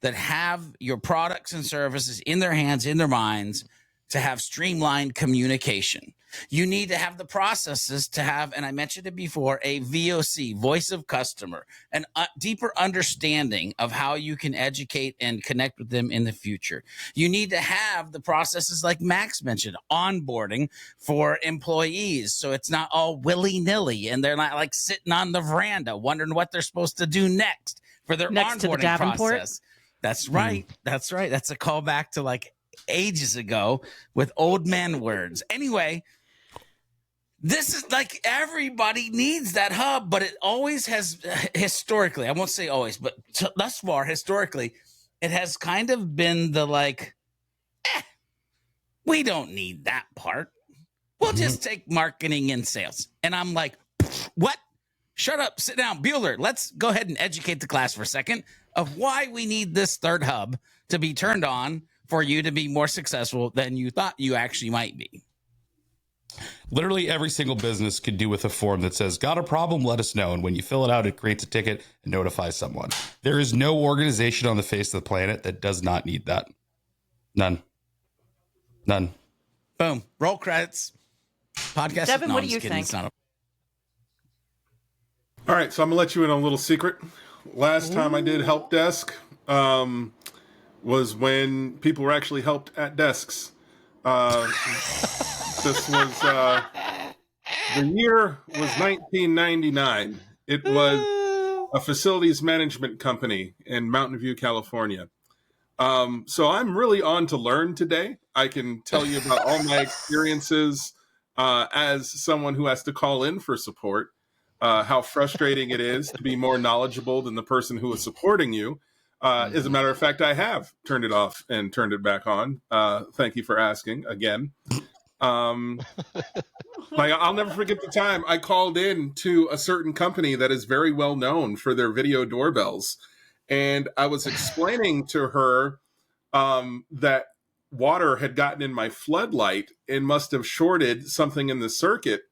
[SPEAKER 2] that have your products and services in their hands, in their minds, to have streamlined communication. You need to have the processes to have, and I mentioned it before, a VOC, voice of customer, an deeper understanding of how you can educate and connect with them in the future. You need to have the processes like Max mentioned, onboarding for employees. So it's not all willy-nilly and they're not like sitting on the veranda wondering what they're supposed to do next for their onboarding process. That's right. That's right. That's a callback to like ages ago with old man words. Anyway, this is like everybody needs that hub, but it always has historically, I won't say always, but thus far historically, it has kind of been the like, we don't need that part. We'll just take marketing and sales. And I'm like, what? Shut up, sit down, Bueller. Let's go ahead and educate the class for a second of why we need this third hub to be turned on for you to be more successful than you thought you actually might be.
[SPEAKER 1] Literally every single business could do with a form that says, got a problem, let us know. And when you fill it out, it creates a ticket and notifies someone. There is no organization on the face of the planet that does not need that. None.
[SPEAKER 2] Boom. Roll credits. Podcast.
[SPEAKER 3] Devin,
[SPEAKER 2] No,
[SPEAKER 3] what
[SPEAKER 2] I'm
[SPEAKER 3] do you
[SPEAKER 2] just kidding.
[SPEAKER 3] think?
[SPEAKER 2] It's not a-
[SPEAKER 5] All right, so I'm gonna let you in on a little secret. Last time I did help desk was when people were actually helped at desks. This was the year was 1999. It was a facilities management company in Mountain View, California. So I'm really on to learn today. I can tell you about all my experiences as someone who has to call in for support. How frustrating it is to be more knowledgeable than the person who is supporting you. As a matter of fact, I have turned it off and turned it back on. Thank you for asking again. Like I'll never forget the time I called in to a certain company that is very well known for their video doorbells. And I was explaining to her that water had gotten in my floodlight and must have shorted something in the circuit.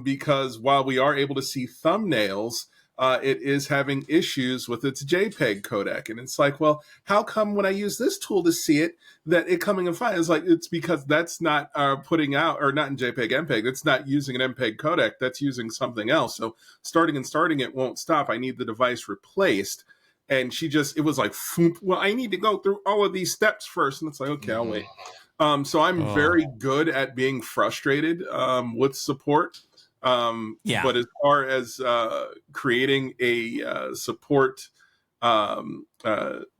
[SPEAKER 5] Because while we are able to see thumbnails, it is having issues with its JPEG codec. And it's like, well, how come when I use this tool to see it, that it coming in fine? It's like, it's because that's not putting out, or not in JPEG, MPEG. That's not using an MPEG codec. That's using something else. So starting it won't stop. I need the device replaced. And it was like, well, I need to go through all of these steps first. And it's like, okay, I'll wait. So I'm very good at being frustrated with support. But as far as creating a support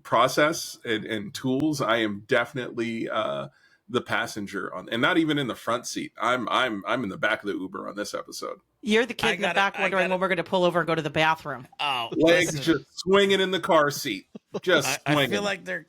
[SPEAKER 5] process and tools, I am definitely the passenger on, and not even in the front seat. I'm in the back of the Uber on this episode.
[SPEAKER 3] You're the kid in the back wondering when we're going to pull over and go to the bathroom.
[SPEAKER 2] Oh,
[SPEAKER 5] legs just swinging in the car seat. Just
[SPEAKER 2] I feel like there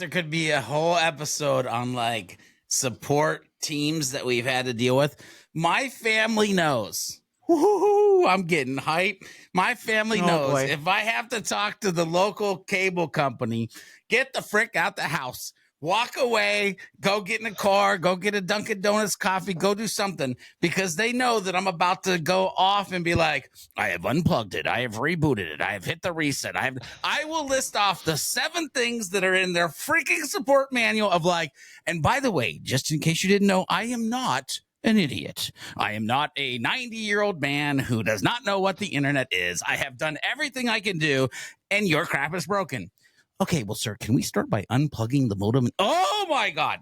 [SPEAKER 2] could be a whole episode on like support teams that we've had to deal with. My family knows. Woo-hoo-hoo, I'm getting hype. My family knows
[SPEAKER 3] boy.
[SPEAKER 2] if I have to talk to the local cable company, get the frick out the house. Walk away, go get in a car, go get a Dunkin' Donuts coffee, go do something, because they know that I'm about to go off and be like, I have unplugged it, I have rebooted it, I have hit the reset. I will list off the 7 things that are in their freaking support manual of like, and by the way, just in case you didn't know, I am not an idiot. I am not a 90-year-old man who does not know what the internet is. I have done everything I can do, and your crap is broken. Okay, well, sir, can we start by unplugging the modem? Oh my God!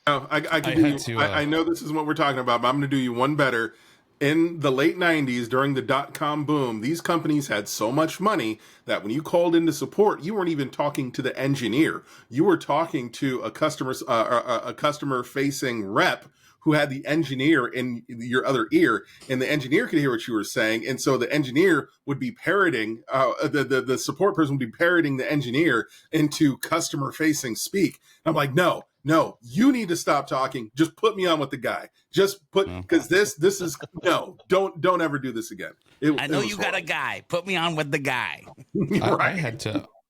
[SPEAKER 5] No, I know this is what we're talking about, but I'm going to do you one better. In the late 90s, during the dot-com boom, these companies had so much money that when you called into support, you weren't even talking to the engineer. You were talking to a customer-facing rep who had the engineer in your other ear, and the engineer could hear what you were saying. And so the engineer would be parroting, the support person would be parroting the engineer into customer facing speak. And I'm like, no, you need to stop talking. Just put me on with the guy. Because this is, no, don't ever do this again.
[SPEAKER 2] I know you got a guy. Put me on with the guy.
[SPEAKER 1] Right.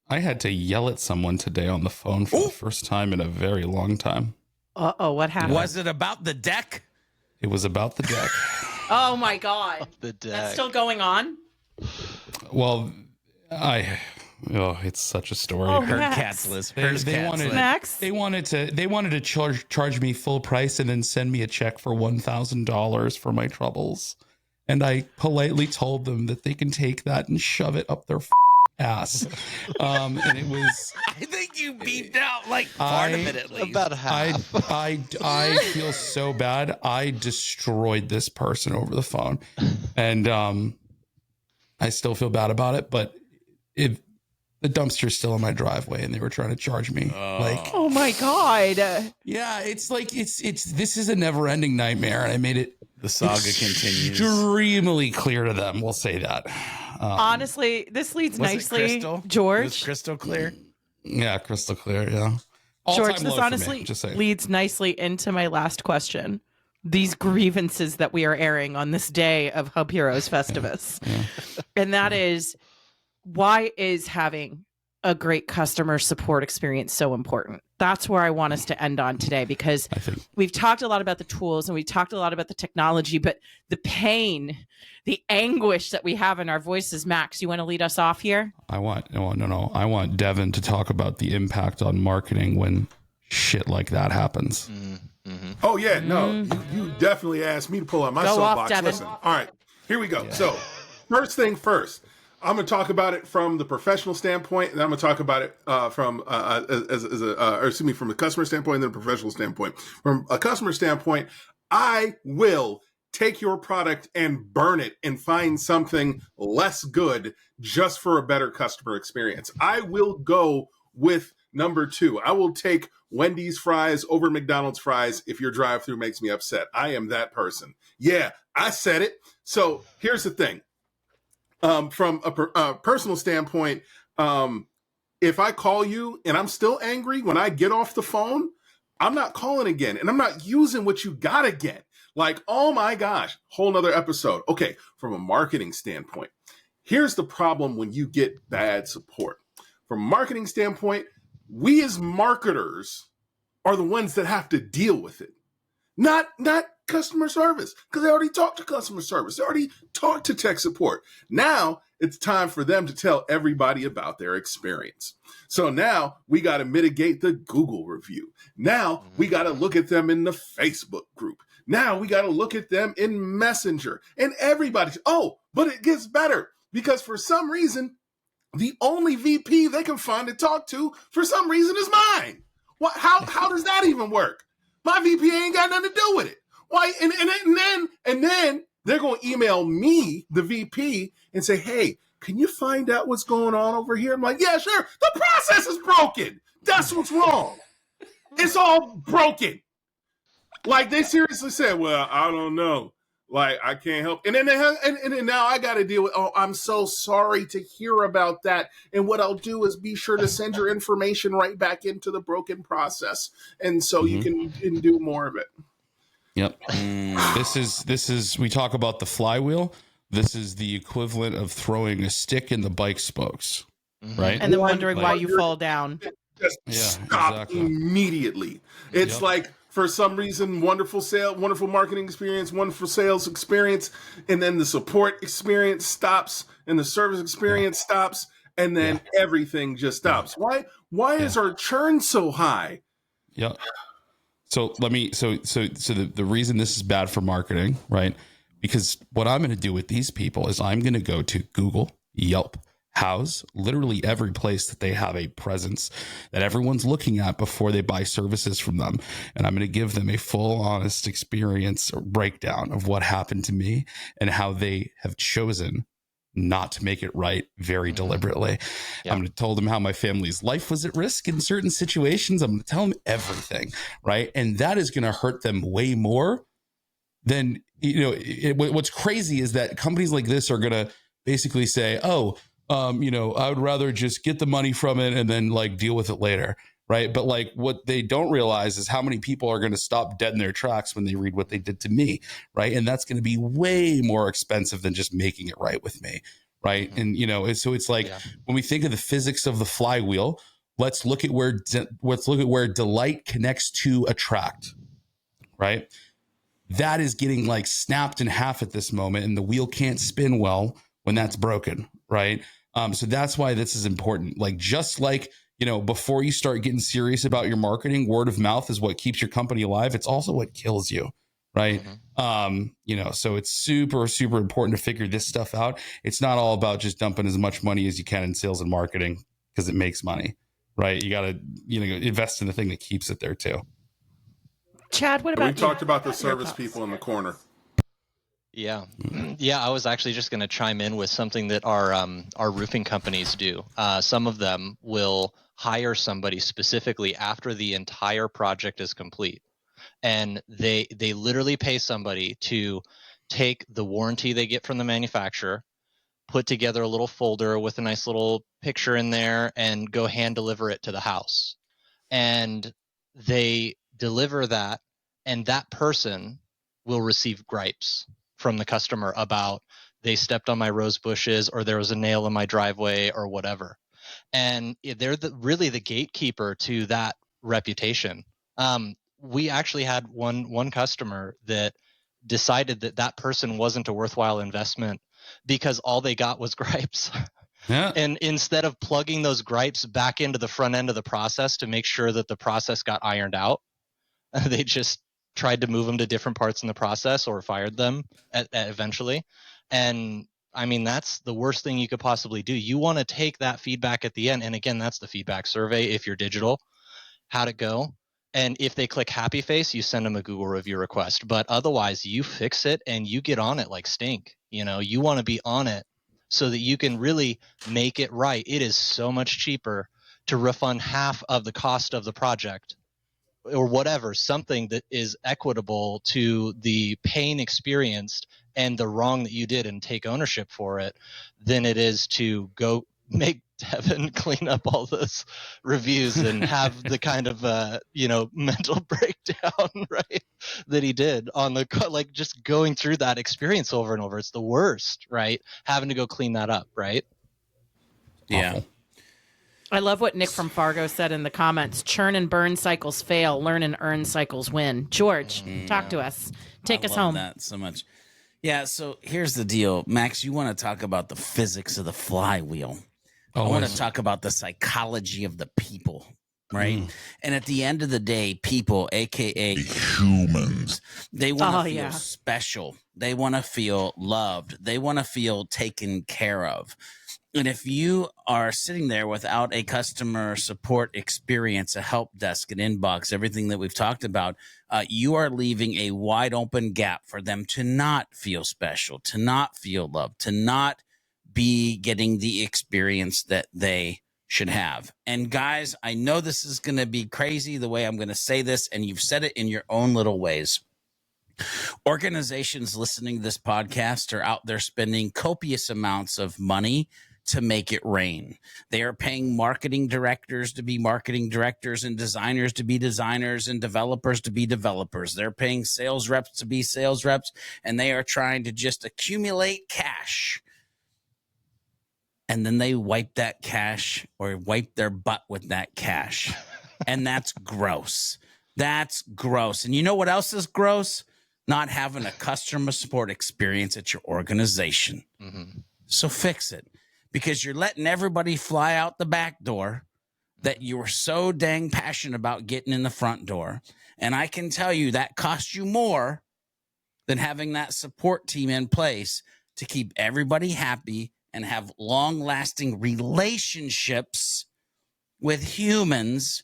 [SPEAKER 1] I had to yell at someone today on the phone for the first time in a very long time.
[SPEAKER 3] Uh-oh, what happened?
[SPEAKER 2] Was it about the deck?
[SPEAKER 1] It was about the deck.
[SPEAKER 3] Oh my God.
[SPEAKER 4] The deck.
[SPEAKER 3] That's still going on?
[SPEAKER 1] Well, it's such a story.
[SPEAKER 3] Oh,
[SPEAKER 2] Her
[SPEAKER 3] Max.
[SPEAKER 2] cat's list.
[SPEAKER 1] They wanted to charge me full price and then send me a check for $1,000 for my troubles. And I politely told them that they can take that and shove it up their ass. And it was,
[SPEAKER 2] I think you beeped out like part of it at least.
[SPEAKER 4] About half.
[SPEAKER 1] I feel so bad. I destroyed this person over the phone, and I still feel bad about it. But the dumpster's still in my driveway, and they were trying to charge me.
[SPEAKER 3] Oh my God.
[SPEAKER 1] Yeah, it's like this is a never-ending nightmare, and I made it.
[SPEAKER 2] The saga continues.
[SPEAKER 1] Extremely clear to them. We'll say that.
[SPEAKER 3] Honestly, this leads
[SPEAKER 2] Was it
[SPEAKER 3] nicely,
[SPEAKER 2] crystal?
[SPEAKER 3] George.
[SPEAKER 2] It was crystal clear.
[SPEAKER 1] Yeah, crystal clear. Yeah.
[SPEAKER 3] George,
[SPEAKER 1] All-time
[SPEAKER 3] this
[SPEAKER 1] low for me,
[SPEAKER 3] honestly
[SPEAKER 1] just saying.
[SPEAKER 3] leads nicely into my last question. these grievances that we are airing on this day of Hub Heroes Festivus. And that is, why is having a great customer support experience so important? That's where I want us to end on today, because we've talked a lot about the tools and we've talked a lot about the technology, but the pain, the anguish that we have in our voices. Max, you want to lead us off here?
[SPEAKER 1] I want Devin to talk about the impact on marketing when shit like that happens.
[SPEAKER 5] Oh yeah, no, you definitely asked me to pull out my
[SPEAKER 3] Go off,
[SPEAKER 5] soapbox.
[SPEAKER 3] Devin.
[SPEAKER 5] Listen, all right, here we go. So, first thing first, I'm going to talk about it from the professional standpoint, and I'm going to talk about it from from a customer standpoint and then a professional standpoint. From a customer standpoint, I will take your product and burn it and find something less good just for a better customer experience. I will go with number 2. I will take Wendy's fries over McDonald's fries if your drive-thru makes me upset. I am that person. Yeah, I said it. So here's the thing. From a personal standpoint, if I call you and I'm still angry when I get off the phone, I'm not calling again, and I'm not using what you got again. Like, oh my gosh, whole nother episode. Okay, from a marketing standpoint, here's the problem when you get bad support. From a marketing standpoint, we as marketers are the ones that have to deal with it, not customer service, because they already talked to customer service. They already talked to tech support. Now it's time for them to tell everybody about their experience. So now we got to mitigate the Google review. Now we got to look at them in the Facebook group. Now we got to look at them in Messenger, and everybody. Oh, but it gets better, because for some reason, the only VP they can find to talk to for some reason is mine. What? How does that even work? My VP ain't got nothing to do with it. Why? And then they're going to email me, the VP, and say, "Hey, can you find out what's going on over here?" I'm like, "Yeah, sure. The process is broken. That's what's wrong. It's all broken." Like, they seriously said, "Well, I don't know. Like, I can't help." And then and then now I got to deal with, "Oh, I'm so sorry to hear about that. And what I'll do is be sure to send your information right back into the broken process, and so you can do more of it."
[SPEAKER 1] Yep. This is we talk about the flywheel. This is the equivalent of throwing a stick in the bike spokes, right?
[SPEAKER 3] And then wondering why you fall down.
[SPEAKER 5] Just stop immediately. It's like, for some reason, wonderful marketing experience, wonderful sales experience, and then the support experience stops, and the service experience stops, and then everything just stops. Why is our churn so high?
[SPEAKER 1] Yep. So the reason this is bad for marketing, right? Because what I'm going to do with these people is I'm going to go to Google, Yelp, Houzz, literally every place that they have a presence that everyone's looking at before they buy services from them. And I'm going to give them a full, honest experience breakdown of what happened to me and how they have chosen not to make it right very deliberately. Yeah. I'm going to tell them how my family's life was at risk in certain situations. I'm going to tell them everything, right? And that is going to hurt them way more than, what's crazy is that companies like this are going to basically say, "Oh, I would rather just get the money from it and then like deal with it later." Right. But like, what they don't realize is how many people are going to stop dead in their tracks when they read what they did to me. Right. And that's going to be way more expensive than just making it right with me. Right. Mm-hmm. And, so it's like, when we think of the physics of the flywheel, let's look at where delight connects to attract. Right. That is getting like snapped in half at this moment, and the wheel can't spin well when that's broken. Right. So that's why this is important. Like, just like, before you start getting serious about your marketing, word of mouth is what keeps your company alive. It's also what kills you. Right. So it's super, super important to figure this stuff out. It's not all about just dumping as much money as you can in sales and marketing because it makes money. Right. You got to, invest in the thing that keeps it there too.
[SPEAKER 3] Chad, what about
[SPEAKER 5] we talked about the service people in the corner.
[SPEAKER 4] Yeah. I was actually just going to chime in with something that our roofing companies do. Some of them will hire somebody specifically after the entire project is complete, and they literally pay somebody to take the warranty they get from the manufacturer, put together a little folder with a nice little picture in there, and go hand deliver it to the house. And they deliver that, and that person will receive gripes from the customer about they stepped on my rose bushes or there was a nail in my driveway or whatever. And they're really the gatekeeper to that reputation. We actually had one customer that decided that person wasn't a worthwhile investment because all they got was gripes.
[SPEAKER 1] Yeah.
[SPEAKER 4] And instead of plugging those gripes back into the front end of the process to make sure that the process got ironed out, they just tried to move them to different parts in the process or fired them eventually. And I mean, that's the worst thing you could possibly do. You want to take that feedback at the end. And again, that's the feedback survey. If you're digital, how'd it go? And if they click happy face, you send them a Google review request. But otherwise, you fix it and you get on it like stink. You want to be on it so that you can really make it right. It is so much cheaper to refund half of the cost of the project or whatever, something that is equitable to the pain experienced and the wrong that you did and take ownership for it than it is to go make Devin clean up all those reviews and have the kind of mental breakdown, right, that he did on the just going through that experience over and over. It's the worst, right? Having to go clean that up, right?
[SPEAKER 2] Yeah.
[SPEAKER 1] Awful.
[SPEAKER 3] I love what Nick from Fargo said in the comments. Churn and burn cycles fail. Learn and earn cycles win. George, talk to us. Take us
[SPEAKER 2] I love
[SPEAKER 3] home.
[SPEAKER 2] that so much. Yeah, so here's the deal. Max, you want to talk about the physics of the flywheel. I want to talk about the psychology of the people, right? And at the end of the day, people, aka
[SPEAKER 6] Humans.
[SPEAKER 2] they want to feel
[SPEAKER 3] yeah.
[SPEAKER 2] special. They want to feel loved. They want to feel taken care of. And if you are sitting there without a customer support experience, a help desk, an inbox, everything that we've talked about, you are leaving a wide open gap for them to not feel special, to not feel loved, to not be getting the experience that they should have. And guys, I know this is going to be crazy the way I'm going to say this, and you've said it in your own little ways. Organizations listening to this podcast are out there spending copious amounts of money to make it rain. They are paying marketing directors to be marketing directors and designers to be designers and developers to be developers. They're paying sales reps to be sales reps, and they are trying to just accumulate cash. And then they wipe that cash or wipe their butt with that cash. And that's gross. That's gross. And you know what else is gross? Not having a customer support experience at your organization.
[SPEAKER 4] Mm-hmm.
[SPEAKER 2] So fix it. Because you're letting everybody fly out the back door that you were so dang passionate about getting in the front door. And I can tell you that costs you more than having that support team in place to keep everybody happy and have long-lasting relationships with humans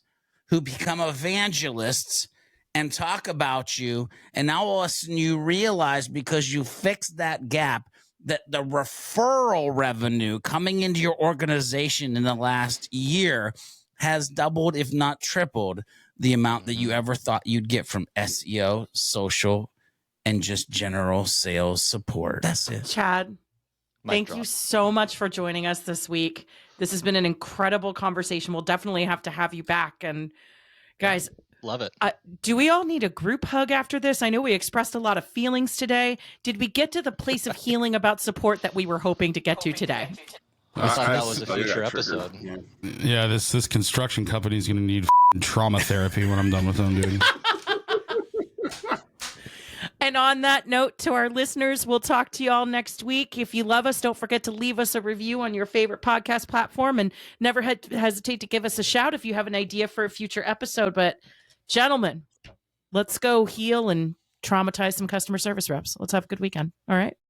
[SPEAKER 2] who become evangelists and talk about you. And now all of a sudden you realize, because you fixed that gap, that the referral revenue coming into your organization in the last year has doubled, if not tripled, the amount that you ever thought you'd get from SEO, social, and just general sales support. That's it.
[SPEAKER 3] Chad, thank you so much for joining us this week. This has been an incredible conversation. We'll definitely have to have you back. And guys,
[SPEAKER 4] love it.
[SPEAKER 3] Do we all need a group hug after this? I know we expressed a lot of feelings today. Did we get to the place of healing about support that we were hoping to get to today?
[SPEAKER 4] I thought that was a future episode.
[SPEAKER 1] Yeah, this construction company is going to need trauma therapy when I'm done with them, dude.
[SPEAKER 3] And on that note, to our listeners, we'll talk to you all next week. If you love us, don't forget to leave us a review on your favorite podcast platform, and never hesitate to give us a shout if you have an idea for a future episode. But gentlemen, let's go heal and traumatize some customer service reps. Let's have a good weekend. All right.